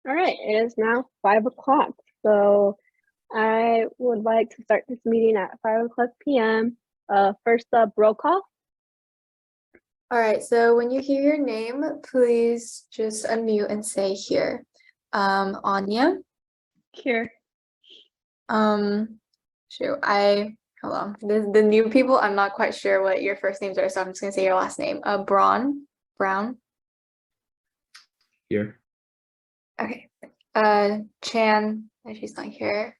All right, it is now 5 o'clock. So I would like to start this meeting at 5 o'clock p.m. First up, roll call. All right, so when you hear your name, please just unmute and say here. Anya. Here. Hold on. The new people, I'm not quite sure what your first names are, so I'm just gonna say your last name. Brown. Here. Okay. Chan, she's not here.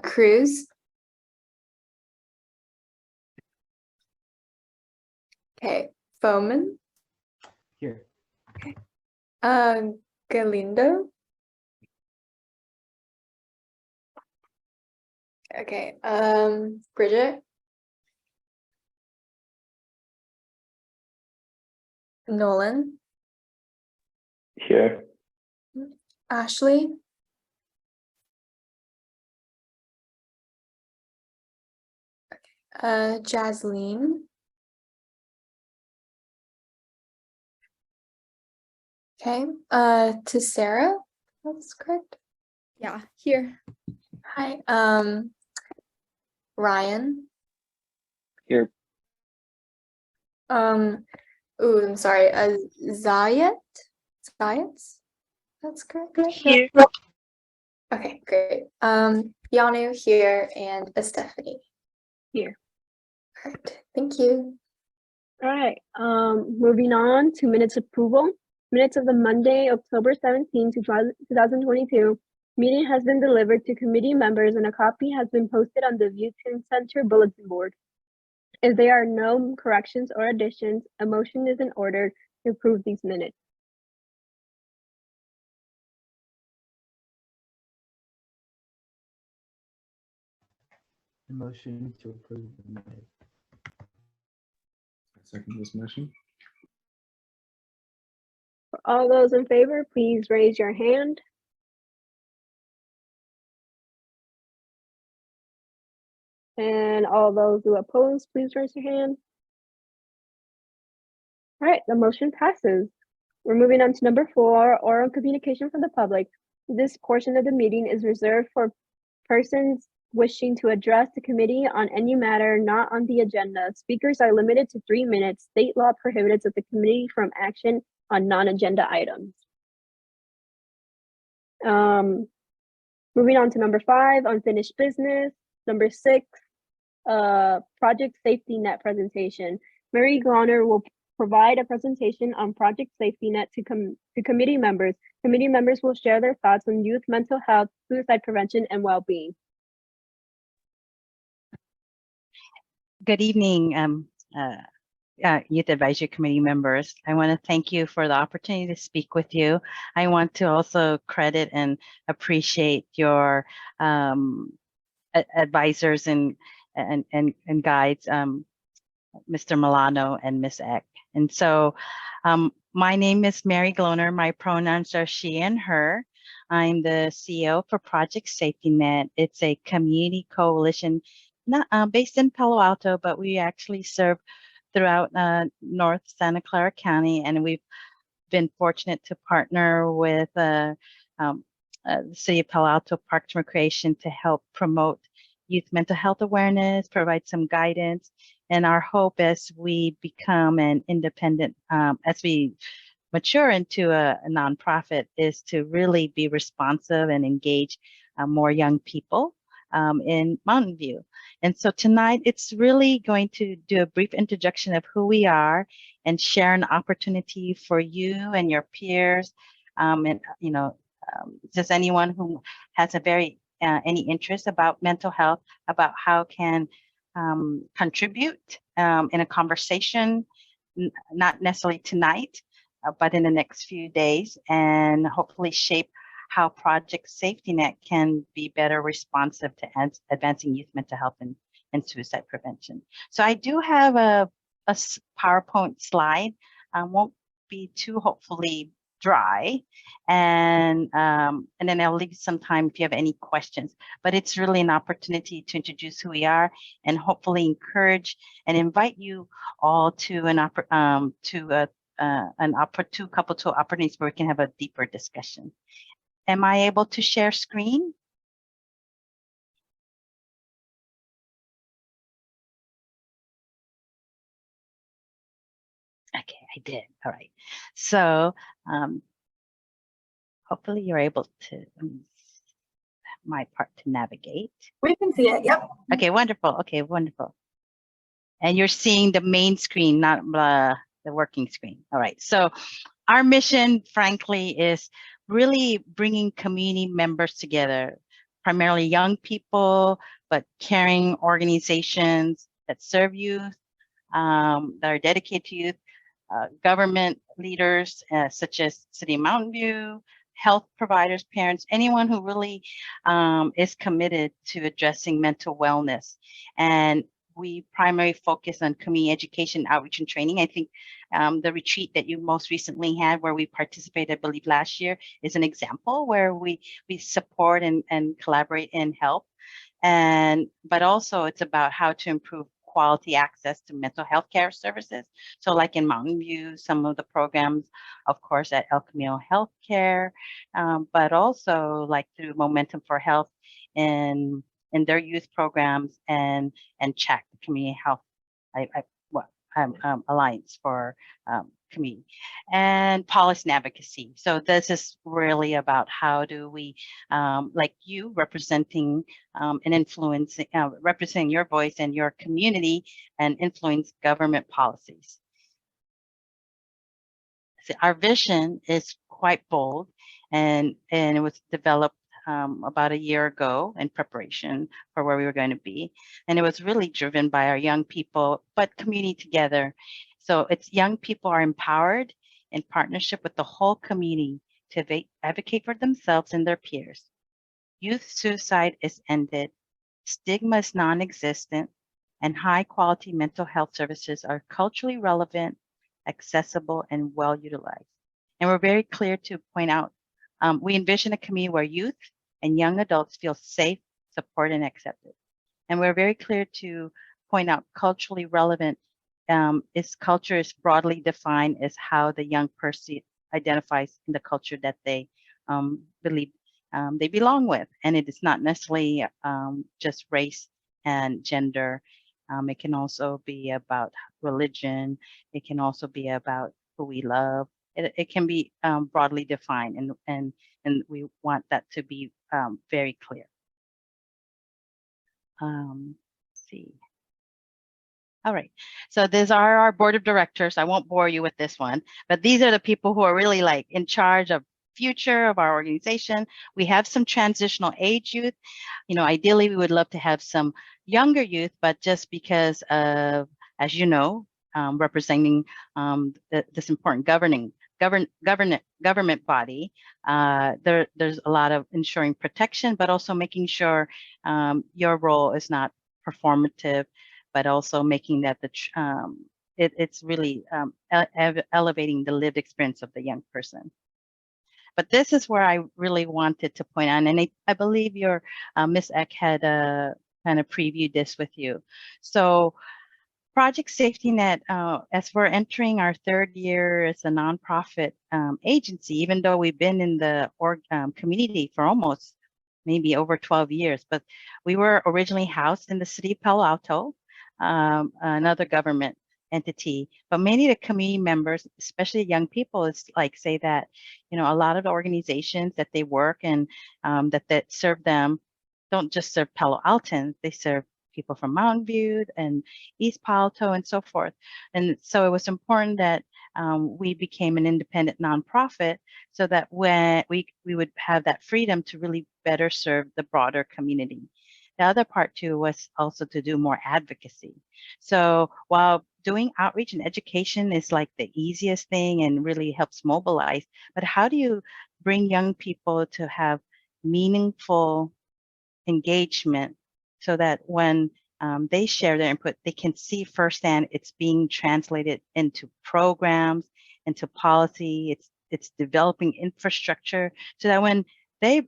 Cruz. Okay. Foman. Here. Okay. Galindo. Okay. Bridget. Nolan. Here. Ashley. Jasleen. Okay. To Sarah. That's correct. Yeah, here. Hi. Ryan. Here. I'm sorry. Zayat. That's correct. Here. Okay, great. Yanu here and Stephanie. Here. Perfect. Thank you. All right. Moving on to minutes approval. Minutes of the Monday, October 17, 2022. Meeting has been delivered to committee members and a copy has been posted on the Viewton Center bulletin board. If there are no corrections or additions, a motion is in order to approve these minutes. A motion to approve the minutes. I second this motion. For all those in favor, please raise your hand. And all those who oppose, please raise your hand. All right, the motion passes. We're moving on to number 4, oral communication from the public. This portion of the meeting is reserved for persons wishing to address the committee on any matter not on the agenda. Speakers are limited to 3 minutes. State law prohibits the committee from action on non-agenda items. Moving on to number 5, unfinished business. Number 6, project safety net presentation. Mary Glauner will provide a presentation on Project Safety Net to committee members. Committee members will share their thoughts on youth mental health, suicide prevention, and well-being. Good evening, Youth Advisory Committee members. I want to thank you for the opportunity to speak with you. I want to also credit and appreciate your advisors and guides, Mr. Milano and Ms. Eck. And so my name is Mary Glauner. My pronouns are she and her. I'm the CEO for Project Safety Net. It's a community coalition not based in Palo Alto, but we actually serve throughout North Santa Clara County, and we've been fortunate to partner with the City of Palo Alto Parks and Recreation to help promote youth mental health awareness, provide some guidance, and our hope as we become an independent, as we mature into a nonprofit, is to really be responsive and engage more young people in Mountain View. And so tonight, it's really going to do a brief introduction of who we are and share an opportunity for you and your peers, and just anyone who has a any interest about mental health, about how can contribute in a conversation, not necessarily tonight, but in the next few days, and hopefully shape how Project Safety Net can be better responsive to advancing youth mental health and suicide prevention. So I do have a PowerPoint slide. Won't be too hopefully dry, and then I'll leave some time if you have any questions. But it's really an opportunity to introduce who we are and hopefully encourage and invite you all to two opportunities where we can have a deeper discussion. am I able to share screen? Okay, I did. All right. So hopefully you're able to my part to navigate. We can see it. Yep. Okay, wonderful. Okay, wonderful. And you're seeing the main screen, not the working screen. All right. So our mission, frankly, is really bringing community members together, primarily young people, but caring organizations that serve youth, that are dedicated to youth, government leaders such as City of Mountain View, health providers, parents, anyone who really is committed to addressing mental wellness. And we primarily focus on community education, outreach, and training. I think the retreat that you most recently had where we participated, I believe last year, is an example where we support and collaborate and help. But also it's about how to improve quality access to mental health care services. So like in Mountain View, some of the programs, of course, at El Camino Healthcare, but also like through Momentum for Health in their youth programs and CHEC, the Community Health Alliance for Community, and policy and advocacy. So this is really about how do we, like you representing and influencing, representing your voice and your community and influence government policies. So our vision is quite bold, and it was developed about a year ago in preparation for where we were going to be. And it was really driven by our young people, but community together. So it's young people are empowered in partnership with the whole community to advocate for themselves and their peers. Youth suicide is ended, stigma is non-existent, and high quality mental health services are culturally relevant, accessible, and well utilized. And we're very clear to point out, we envision a community where youth and young adults feel safe, supported, and accepted. And we're very clear to point out culturally relevant. Culture is broadly defined as how the young person identifies in the culture that they believe they belong with. And it is not necessarily just race and gender. It can also be about religion. It can also be about who we love. It can be broadly defined, and we want that to be very clear. Let's see. All right, so these are our board of directors. I won't bore you with this one, but these are the people who are really like in charge of future of our organization. We have some transitional age youth. You know, ideally we would love to have some younger youth, but just because of, as you know, representing this important government body, there's a lot of ensuring protection, but also making sure your role is not performative, but also making that it's really elevating the lived experience of the young person. But this is where I really wanted to point out, and I believe your Ms. Eck had kind of previewed this with you. So Project Safety Net, as we're entering our third year as a nonprofit agency, even though we've been in the community for almost maybe over 12 years, but we were originally housed in the city of Palo Alto, another government entity, but many of the community members, especially young people, is like say that, you know, a lot of the organizations that they work and that serve them don't just serve Palo Altans, they serve people from Mountain View and East Palo Alto and so forth. And so it was important that we became an independent nonprofit so that when we would have that freedom to really better serve the broader community. The other part too was also to do more advocacy. So while doing outreach and education is like the easiest thing and really helps mobilize, but how do you bring young people to have meaningful engagement so that when they share their input, they can see firsthand it's being translated into programs, into policy, it's developing infrastructure so that when they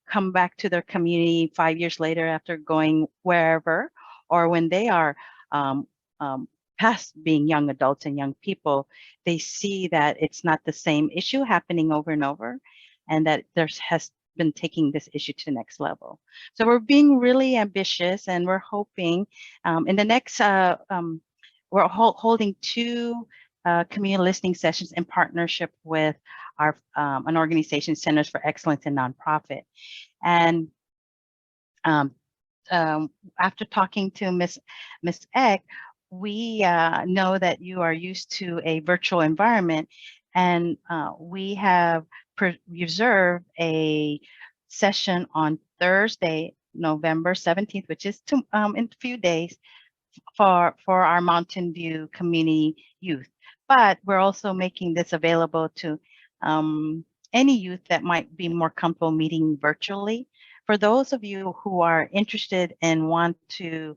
come back to their community 5 years later after going wherever, or when they are past being young adults and young people, they see that it's not the same issue happening over and over, and that there has been taking this issue to the next level. So we're being really ambitious, and we're hoping in the next, we're holding 2 community listening sessions in partnership with our an organization, Centers for Excellence in Nonprofit. And after talking to Miss Eck, we know that you are used to a virtual environment, and we have reserved a session on Thursday, November 17th, which is in a few days, for our Mountain View community youth. But we're also making this available to any youth that might be more comfortable meeting virtually. For those of you who are interested and want to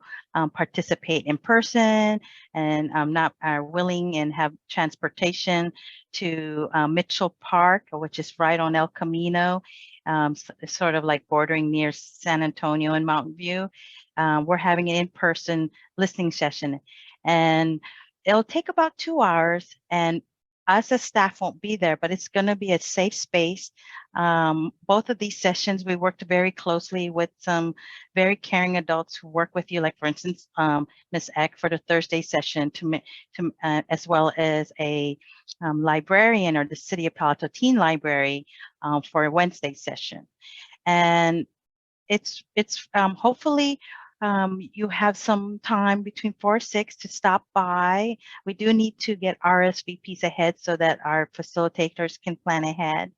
participate in person and not are willing and have transportation to Mitchell Park, which is right on El Camino, sort of like bordering near San Antonio and Mountain View, we're having an in-person listening session, and it'll take about 2 hours, and us as staff won't be there, but it's going to be a safe space. Both of these sessions, we worked very closely with some very caring adults who work with you, like for instance, Ms. Eck for the Thursday session, as well as a librarian or the City of Palo Alto Teen Library for a Wednesday session. And it's hopefully you have some time between 4 or 6 to stop by. We do need to get RSVPs ahead so that our facilitators can plan ahead.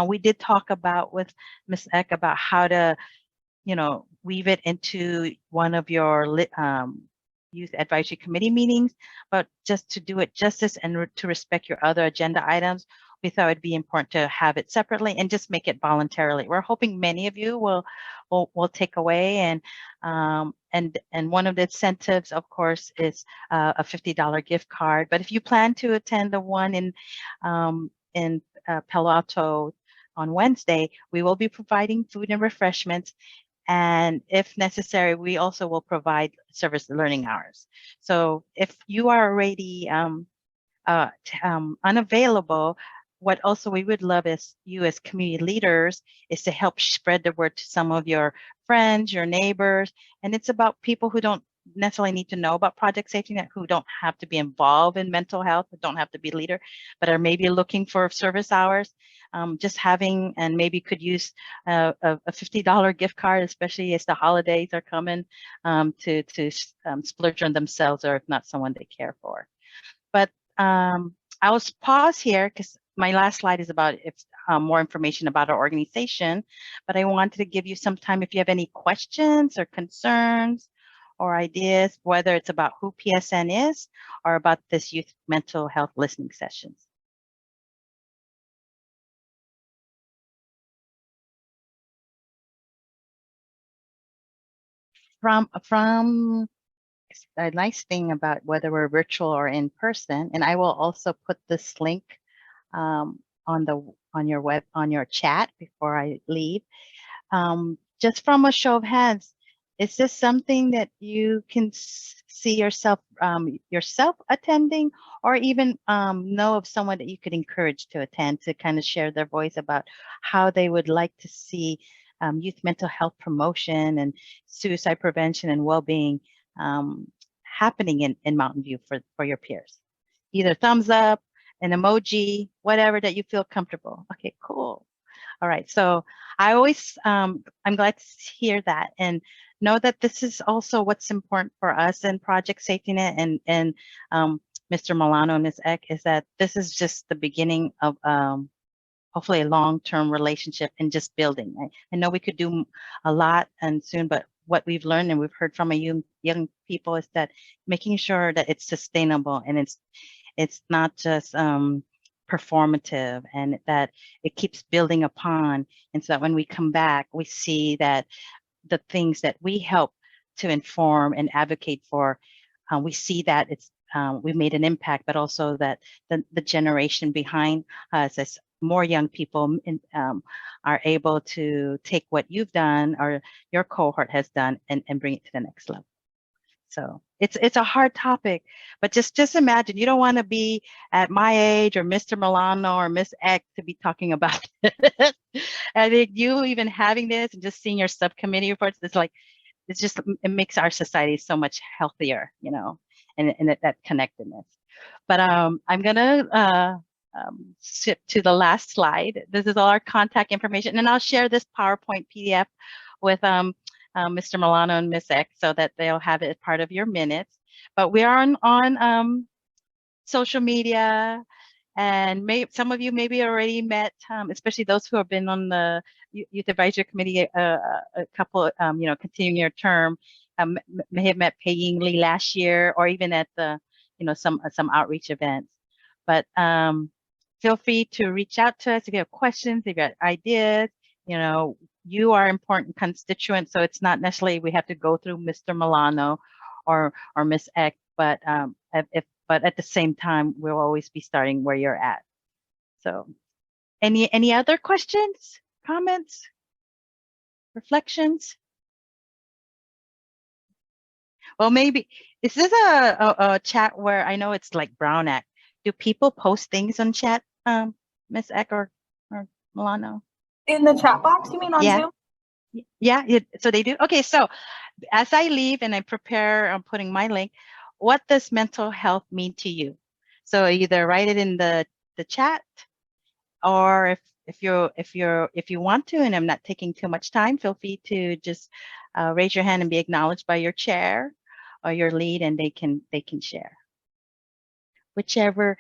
We did talk about with Ms. Eck about how to, weave it into one of your Youth Advisory Committee meetings, but just to do it justice and to respect your other agenda items, we thought it'd be important to have it separately and just make it voluntarily. We're hoping many of you will take away, and one of the incentives, of course, is a $50 gift card. But if you plan to attend the one in Palo Alto on Wednesday, we will be providing food and refreshments. And if necessary, we also will provide service learning hours. So if you are already unavailable, what also we would love is you as community leaders is to help spread the word to some of your friends, your neighbors. And it's about people who don't necessarily need to know about Project Safety Net, who don't have to be involved in mental health, who don't have to be a leader, but are maybe looking for service hours. Just having, and maybe could use a $50 gift card, especially as the holidays are coming, to splurge on themselves, or if not, someone they care for. But I'll pause here because my last slide is about more information about our organization, but I wanted to give you some time if you have any questions or concerns or ideas, whether it's about who PSN is or about this youth mental health listening sessions. From a nice thing about whether we're virtual or in person, and I will also put this link on your chat before I leave. Just from a show of hands, is this something that you can see yourself attending, or even know of someone that you could encourage to attend, to kind of share their voice about how they would like to see youth mental health promotion and suicide prevention and well-being happening in Mountain View for your peers? Either thumbs up, an emoji, whatever that you feel comfortable. Okay, cool. All right, so I always, I'm glad to hear that, and know that this is also what's important for us in Project Safety Net and Mr. Milano and Ms. Eck, is that this is just the beginning of hopefully a long-term relationship and just building. I know we could do a lot and soon, but what we've learned and we've heard from young people is that making sure that it's sustainable and it's not just performative, and that it keeps building upon, and so that when we come back, we see that the things that we help to inform and advocate for, we see that it's we've made an impact, but also that the generation behind us, as more young people are able to take what you've done or your cohort has done and bring it to the next level. So it's a hard topic, but just imagine you don't want to be at my age or Mr. Milano or Miss X to be talking about it. I think you even having this and just seeing your subcommittee reports, it's just, it makes our society so much healthier, you know, and that connectedness. But I'm gonna skip to the last slide. This is all our contact information, and I'll share this PowerPoint PDF with Mr. Milano and Miss X so that they'll have it as part of your minutes. But we are on social media, and some of you maybe already met, especially those who have been on the Youth Advisory Committee a couple, you know, continuing your term, may have met Pei Ying Lee last year, or even at the, you know, some outreach events. But feel free to reach out to us if you have questions, if you have ideas. You know, you are important constituents, so it's not necessarily we have to go through Mr. Milano or Miss X, but but at the same time, we'll always be starting where you're at. So any other questions, comments, reflections? Well, maybe, is this a chat where I know it's like Brown Act? Do people post things on chat, Miss Eck or Milano? In the chat box, you mean on Yeah. Zoom? Yeah, so they do. Okay, so as I leave and I prepare, I'm putting my link. What does mental health mean to you? So either write it in the chat, or if you want to, and I'm not taking too much time, feel free to just raise your hand and be acknowledged by your chair or your lead, and they can share. Whichever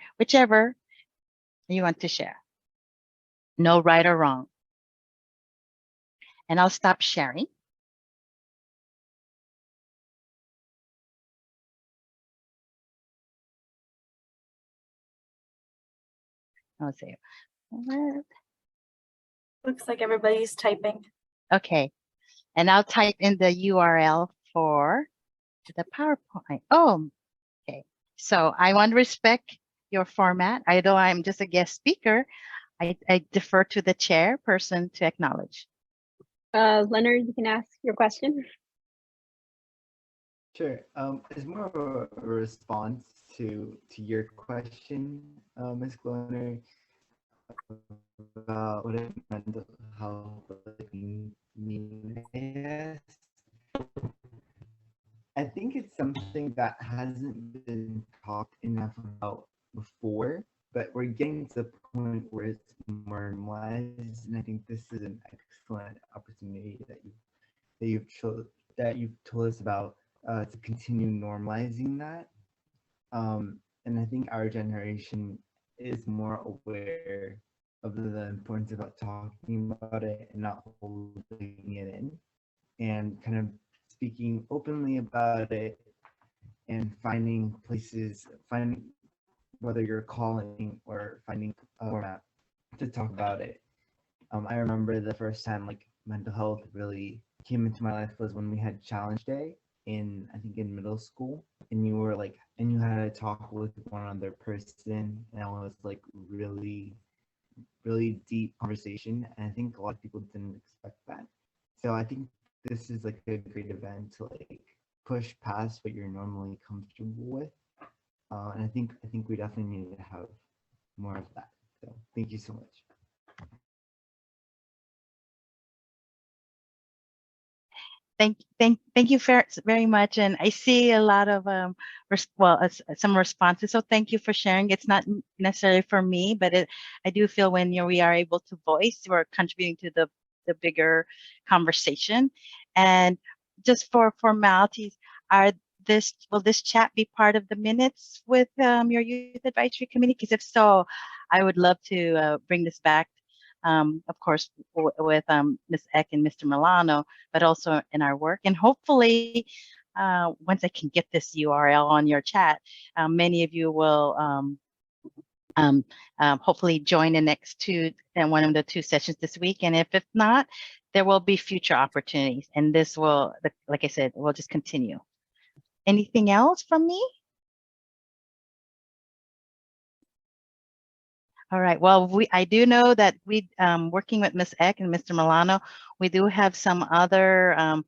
you want to share. No right or wrong. And I'll stop sharing. I'll say, what? Looks like everybody's typing. Okay. And I'll type in the URL for the PowerPoint. Oh, okay. So I want to respect your format. Although I'm just a guest speaker, I defer to the chairperson to acknowledge. Leonard, you can ask your question. Sure. It's more of a response to your question, Ms. Gloner, about what it meant how mean. I think it's something that hasn't been talked enough about before, but we're getting to the point where it's more normalized, and I think this is an excellent opportunity that you've told us about to continue normalizing that. And I think our generation is more aware of the importance about talking about it and not holding it in, and kind of speaking openly about it and finding places, whether you're calling or finding a format to talk about it. I remember the first time like mental health really came into my life was when we had Challenge Day I think in middle school, and you had to talk with one other person, and it was like really deep conversation, and I think a lot of people didn't expect that. So I think this is like a great event to like push past what you're normally comfortable with, and I think we definitely need to have more of that. So thank you so much. Thank you very much. And I see a lot of some responses. So thank you for sharing. It's not necessarily for me, but I do feel when we are able to voice, we're contributing to the bigger conversation. And just for formalities, will this chat be part of the minutes with your youth advisory committee? Because if so, I would love to bring this back. Of course, with Ms. Eck and Mr. Milano, but also in our work. And hopefully, once I can get this URL on your chat, many of you will hopefully join the next one of the 2 sessions this week. And if not, there will be future opportunities. And this will, like I said, will just continue. Anything else from me? All right. Well, I do know that we, working with Ms. Eck and Mr. Milano, we do have some other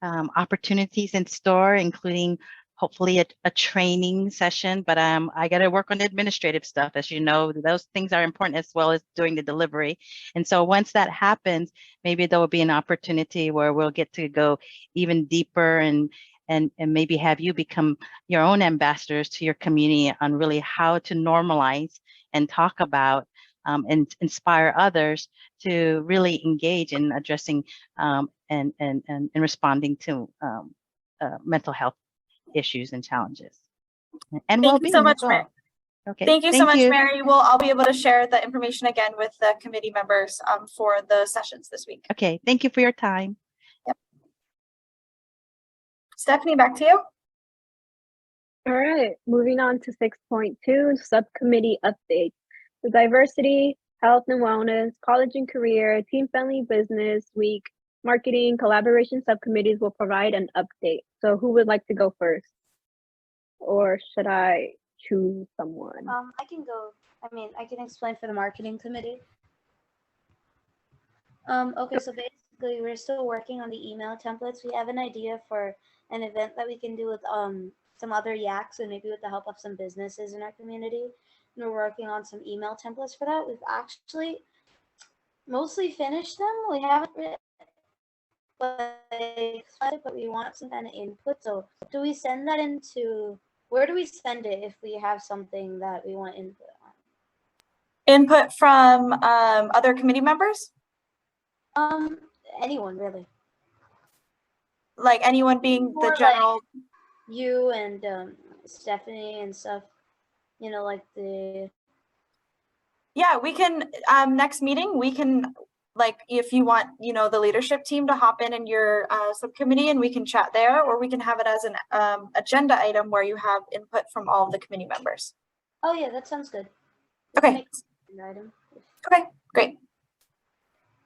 opportunities in store, including hopefully a training session, but I got to work on the administrative stuff. As you know, those things are important as well as doing the delivery. And so once that happens, maybe there will be an opportunity where we'll get to go even deeper and maybe have you become your own ambassadors to your community on really how to normalize and talk about and inspire others to really engage in addressing and responding to mental health issues and challenges and Thank you well-being so as much, well. Mary. Okay. Thank you so much, Mary. I'll be able to share the information again with the committee members for the sessions this week. Okay. Thank you for your time. Yep. Stephanie, back to you. All right, moving on to 6.2, subcommittee updates. The Diversity, Health and Wellness, College and Career, Team Friendly Business Week, Marketing, Collaboration subcommittees will provide an update. So who would like to go first? Or should I choose someone? I can go. I mean, I can explain for the marketing committee. Okay, so basically we're still working on the email templates. We have an idea for an event that we can do with some other yaks and maybe with the help of some businesses in our community. And we're working on some email templates for that. We've actually mostly finished them. We haven't really, but we want some kind of input. So do we send that into, where do we send it if we have something that we want input on? Input from other committee members? Anyone really. Like anyone being More the general. like you and Stephanie and stuff. You know, like the. Yeah, we can, next meeting, we can, like, if you want, you know, the leadership team to hop in your subcommittee and we can chat there, or we can have it as an agenda item where you have input from all of the committee members. Oh yeah, that sounds good. Okay. Item. Okay, great.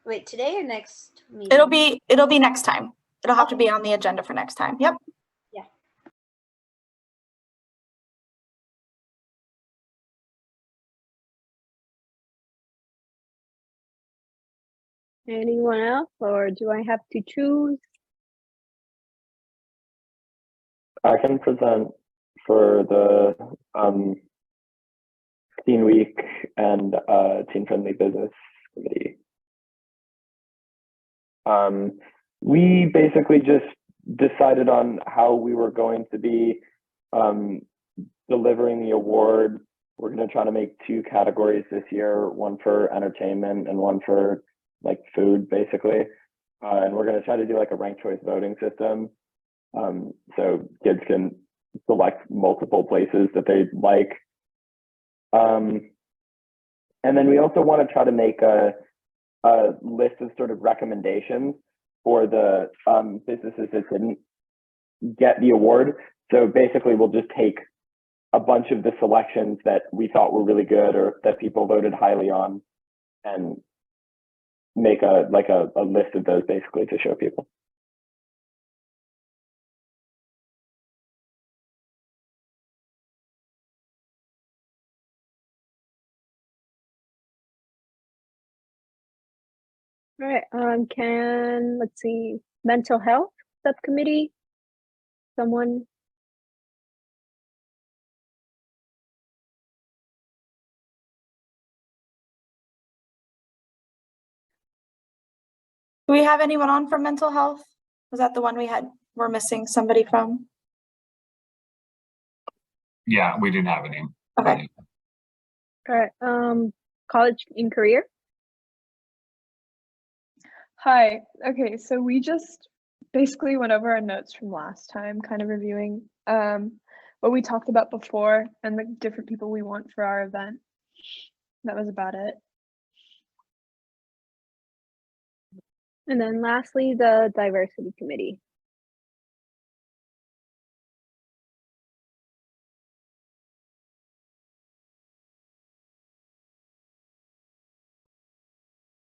Wait, today or next meeting? It'll be next time. It'll have to be on the agenda for next time. Yep. Yeah. Anyone else, or do I have to choose? I can present for the Teen Week and Teen Friendly Business Committee. We basically just decided on how we were going to be delivering the award. We're going to try to make 2 categories this year, one for entertainment and one for like food, basically. And we're going to try to do like a ranked choice voting system. So kids can select multiple places that they like. And then we also want to try to make a list of sort of recommendations for the businesses that didn't get the award. So basically we'll just take a bunch of the selections that we thought were really good or that people voted highly on and make a list of those basically to show people. All right, let's see, mental health subcommittee, someone? Do we have anyone on from mental health? Was that the one we're missing somebody from? Yeah, we didn't have any. Okay. All right, college and career? Hi. Okay, so we just basically went over our notes from last time, kind of reviewing what we talked about before and the different people we want for our event. That was about it. And then lastly, the diversity committee.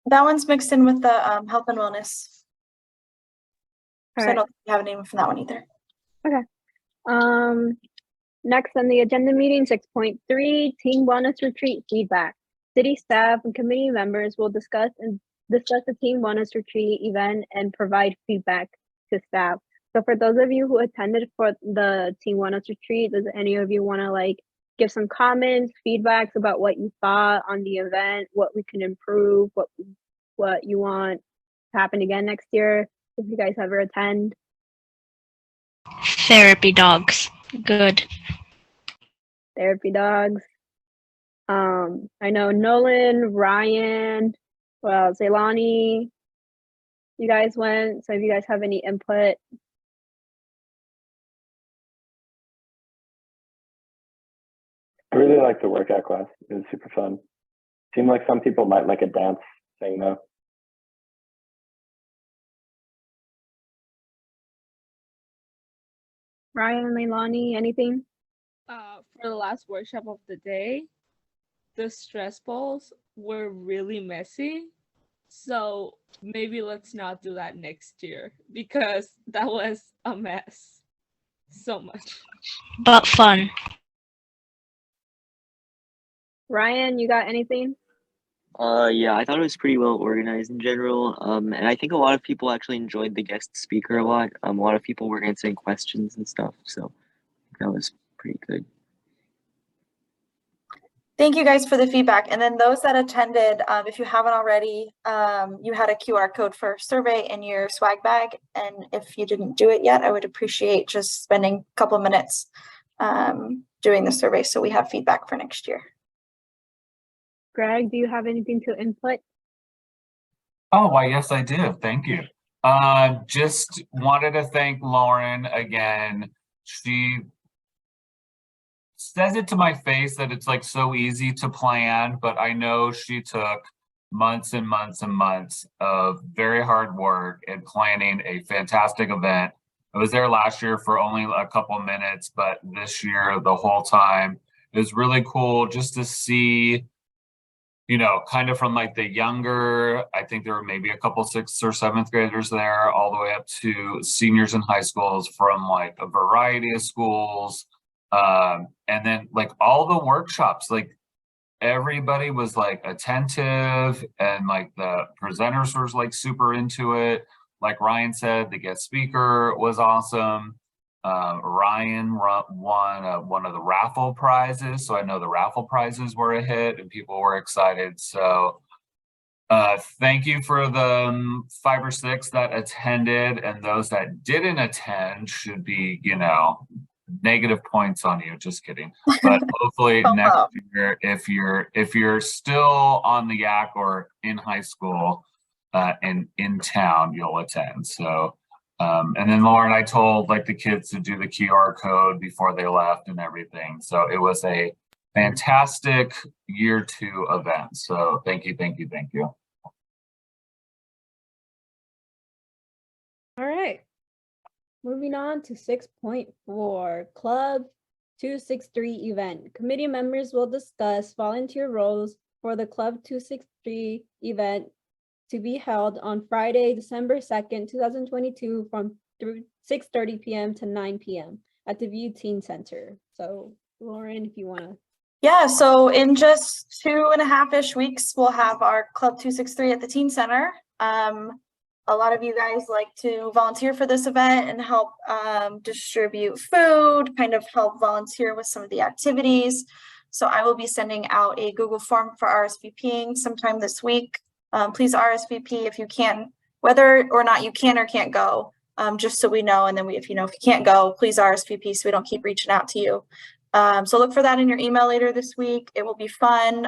That one's mixed in with the health and wellness. All So I right. don't think we have anyone from that one either. Next on the agenda meeting, 6.3, Team Wellness Retreat feedback. City staff and committee members will discuss the Team Wellness Retreat event and provide feedback to staff. So for those of you who attended for the Team Wellness Retreat, does any of you want to like give some comments, feedbacks about what you thought on the event, what we can improve, what you want to happen again next year if you guys ever attend? Therapy dogs. Good. Therapy dogs. I know Nolan, Ryan, well, Zaylani, you guys went. So if you guys have any input. I really liked the workout class. It was super fun. Seemed like some people might like a dance thing though. Ryan, Leilani, anything? For the last workshop of the day, the stress balls were really messy. So maybe let's not do that next year because that was a mess. So much. But fun. Ryan, you got anything? Yeah, I thought it was pretty well organized in general. And I think a lot of people actually enjoyed the guest speaker a lot. A lot of people were answering questions and stuff, so I think that was pretty good. Thank you guys for the feedback. And then those that attended, if you haven't already, you had a QR code for survey in your swag bag. And if you didn't do it yet, I would appreciate just spending a couple of minutes doing the survey so we have feedback for next year. Greg, do you have anything to input? Oh, why, yes, I do. Thank you. Just wanted to thank Lauren again. She says it to my face that it's like so easy to plan, but I know she took months and months and months of very hard work in planning a fantastic event. I was there last year for only a couple minutes, but this year, the whole time, it was really cool just to see, you know, kind of from like the younger, I think there were maybe a couple 6th or 7th graders there, all the way up to seniors in high schools from like a variety of schools. And then like all the workshops, like everybody was like attentive and like the presenters were like super into it. Like Ryan said, the guest speaker was awesome. Ryan won one of the raffle prizes. So I know the raffle prizes were a hit and people were excited. So thank you for the 5 or 6 that attended, and those that didn't attend should be, you know, negative points on you. Just kidding. But hopefully next year, if you're still on the yak or in high school and in town, you'll attend. So and then Lauren, I told like the kids to do the QR code before they left and everything. So it was a fantastic year 2 event. So thank you, thank you, thank you. All right. Moving on to 6.4, Club 263 event. Committee members will discuss volunteer roles for the Club 263 event to be held on Friday, December 2nd, 2022 from 6:30 p.m. to 9 p.m. at the View Teen Center. So Lauren, if you want to. Yeah, so in just 2.5-ish weeks, we'll have our Club 263 at the Teen Center. A lot of you guys like to volunteer for this event and help distribute food, kind of help volunteer with some of the activities. So I will be sending out a Google form for RSVPing sometime this week. Please RSVP if you can, whether or not you can or can't go, just so we know. And then if you can't go, please RSVP so we don't keep reaching out to you. So look for that in your email later this week. It will be fun.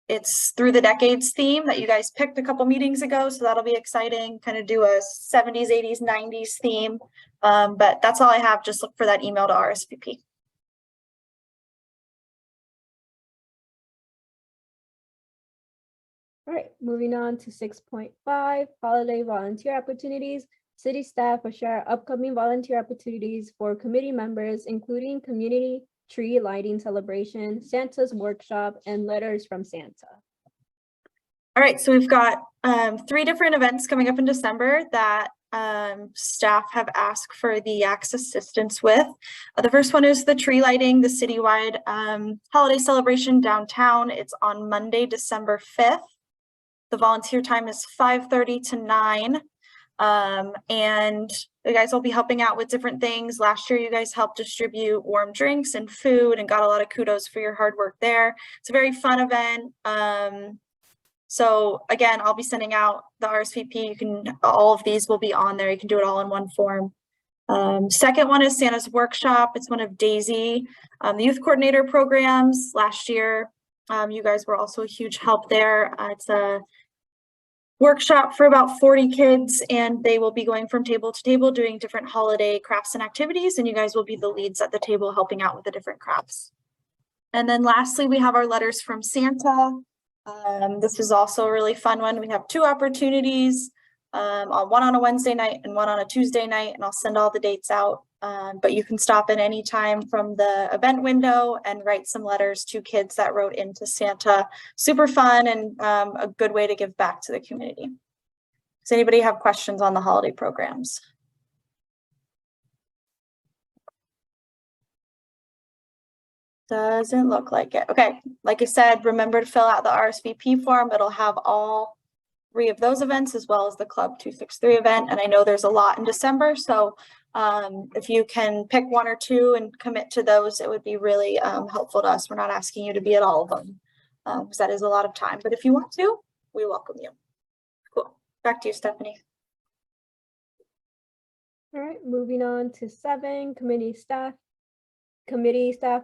It's Through the Decades theme that you guys picked a couple meetings ago. So that'll be exciting, kind of do a 70s, 80s, 90s theme. But that's all I have. Just look for that email to RSVP. All right, moving on to 6.5, holiday volunteer opportunities. City staff will share upcoming volunteer opportunities for committee members, including community tree lighting celebration, Santa's workshop, and letters from Santa. All right, so we've got 3 different events coming up in December that staff have asked for the YACS assistance with. The first one is the tree lighting, the citywide holiday celebration downtown. It's on Monday, December 5th. The volunteer time is 5:30 to 9. And you guys will be helping out with different things. Last year, you guys helped distribute warm drinks and food and got a lot of kudos for your hard work there. It's a very fun event. So again, I'll be sending out the RSVP. All of these will be on there. You can do it all in one form. Second one is Santa's Workshop. It's one of Daisy, the youth coordinator programs. Last year, you guys were also a huge help there. It's a workshop for about 40 kids, and they will be going from table to table doing different holiday crafts and activities, and you guys will be the leads at the table helping out with the different crafts. And then lastly, we have our letters from Santa. This is also a really fun one. We have 2 opportunities, one on a Wednesday night and one on a Tuesday night, and I'll send all the dates out. But you can stop at any time from the event window and write some letters to kids that wrote into Santa. Super fun and a good way to give back to the community. Does anybody have questions on the holiday programs? Doesn't look like it. Okay, like I said, remember to fill out the RSVP form. It'll have all 3 of those events as well as the Club 263 event. And I know there's a lot in December, so if you can pick 1 or 2 and commit to those, it would be really helpful to us. We're not asking you to be at all of them because that is a lot of time. But if you want to, we welcome you. Cool. Back to you, Stephanie. All right, moving on to 7, committee staff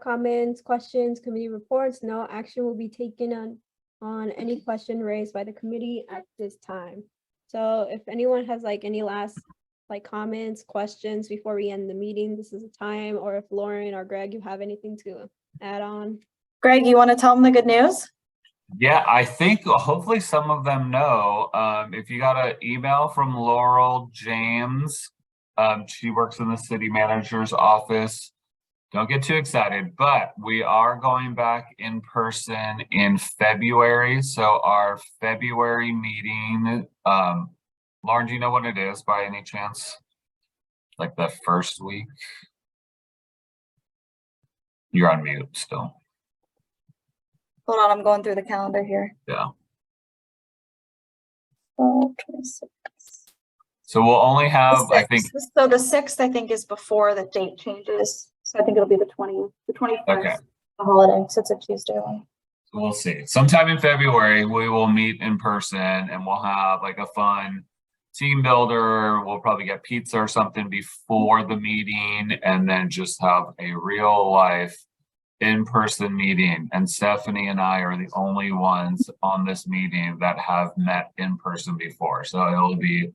comments, questions, committee reports. No action will be taken on any question raised by the committee at this time. So if anyone has like any last comments, questions before we end the meeting, this is the time. Or if Lauren or Greg, you have anything to add on. Greg, you want to tell them the good news? Yeah, I think hopefully some of them know. If you got an email from Laurel James, she works in the city manager's office. Don't get too excited, but we are going back in person in February. So our February meeting, Lauren, do you know what it is by any chance? Like the first week? You're on mute still. Hold on, I'm going through the calendar here. Yeah. 26. So we'll only have, I think. So the 6th, I think, is before the date changes. So I think it'll be the 21st, Okay. the holiday. So it's a Tuesday one. So we'll see. Sometime in February, we will meet in person and we'll have like a fun team builder. We'll probably get pizza or something before the meeting and then just have a real life in-person meeting. And Stephanie and I are the only ones on this meeting that have met in person before. So it'll be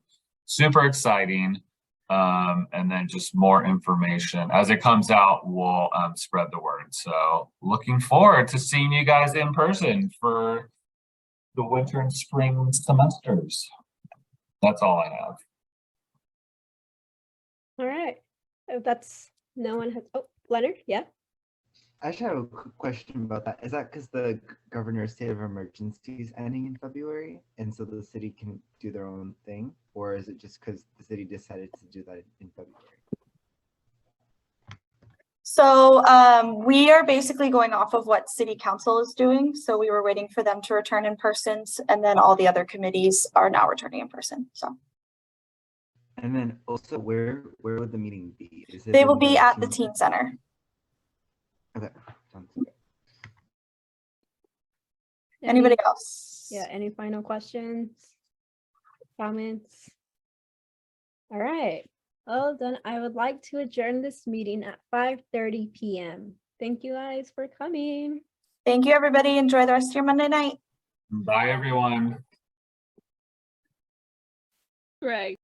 super exciting. And then just more information as it comes out, we'll spread the word. So looking forward to seeing you guys in person for the winter and spring semesters. That's all I have. All right. If that's no one has, oh, Leonard, yeah. I just have a quick question about that. Is that because the governor's state of emergency is ending in February and so the city can do their own thing? Or is it just because the city decided to do that in February? So we are basically going off of what city council is doing. So we were waiting for them to return in person, and then all the other committees are now returning in person. So. And then also, where would the meeting be? Is it They will in be at the teen center. Okay, sounds good. Anybody else? Yeah, any final questions, comments? All right. Well, then I would like to adjourn this meeting at 5:30 p.m. Thank you guys for coming. Thank you, everybody. Enjoy the rest of your Monday night. Bye, everyone. Greg.